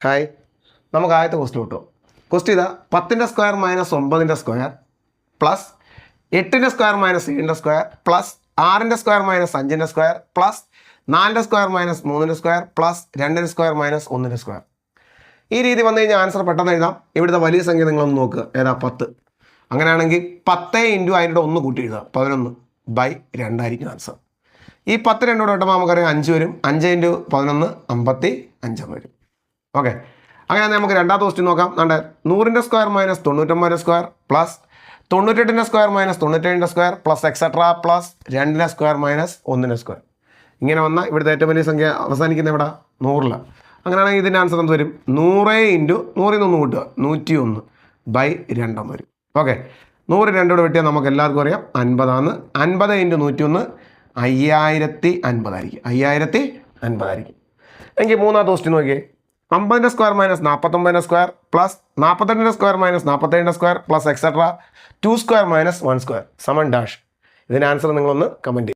Hi, നമുക്ക് ആദ്യത്തെ question കിട്ടും. ക്വസ്റ്റ്യൻ ഇതാ, 10ൻ്റെ സ്ക്വയർ മൈനസ് 9ൻ്റെ സ്ക്വയർ പ്ലസ് 8ൻ്റെ സ്ക്വയർ മൈനസ് 7ൻ്റെ സ്ക്വയർ പ്ലസ് 6ൻ്റെ സ്ക്വയർ മൈനസ് 5ൻ്റെ സ്ക്വയർ പ്ലസ് 4ൻ്റെ സ്ക്വയർ മൈനസ് 3ൻ്റെ സ്ക്വയർ പ്ലസ് 2ൻ്റെ സ്ക്വയർ മൈനസ് 1ൻ്റെ സ്ക്വയർ. ഈ രീതി വന്നു കഴിഞ്ഞാൽ ആൻസർ പെട്ടെന്ന് എഴുതാം. ഇവിടുത്തെ വലിയ സംഖ്യ നിങ്ങളൊന്ന് നോക്കുക, ഏതാ 10. അങ്ങനെയാണെങ്കിൽ 10 ഇൻറ്റു അതിൻ്റെ 1 കൂട്ടി എഴുതാം, 11/2 ആയിരിക്കും ആൻസർ. ഈ 10 2 കിട്ടുമ്പോൾ നമുക്കറിയാം 5 വരും. 5 ഇൻറ്റു 11 55 വരും. ഓക്കെ, അങ്ങനെ നമുക്ക് രണ്ടാമത്തെ ക്വസ്റ്റ്യൻ നോക്കാം. 100ൻ്റെ സ്ക്വയർ മൈനസ് 99ൻ്റെ സ്ക്വയർ പ്ലസ് 98ൻ്റെ സ്ക്വയർ മൈനസ് 97ൻ്റെ സ്ക്വയർ പ്ലസ് എക്സെട്ര പ്ലസ് 2ൻ്റെ സ്ക്വയർ മൈനസ് 1ൻ്റെ സ്ക്വയർ. ഇങ്ങനെ വന്നാൽ ഇവിടുത്തെ ഏറ്റവും വലിയ സംഖ്യ അവസാനിക്കുന്ന ഇവിടെ 100. അങ്ങനെയാണെങ്കിൽ ഇതിൻ്റെ ആൻസർ എന്ത് വരും? 100 ഇൻറ്റു 100 1 കൂട്ടുക, 101/2 വരും. ഓക്കെ, 100 2 വെട്ടിയാൽ നമുക്ക് എല്ലാവർക്കും അറിയാം 50 ആണ്. 50 ഇൻറ്റു 101 5050 ആയിരിക്കും. 5050 ആയിരിക്കും. എങ്കിൽ മൂന്നാമത്തെ ക്വസ്റ്റ്യൻ നോക്കിയേ. 50ൻ്റെ സ്ക്വയർ മൈനസ് 49ൻ്റെ സ്ക്വയർ പ്ലസ് 48ൻ്റെ സ്ക്വയർ മൈനസ് 47ൻ്റെ square plus etcetera 2 square minus 1 square സമൻ ഡാഷ്. ഇതിൻ്റെ ആൻസർ നിങ്ങളൊന്ന് കമൻറ്റ് ചെയ്യും.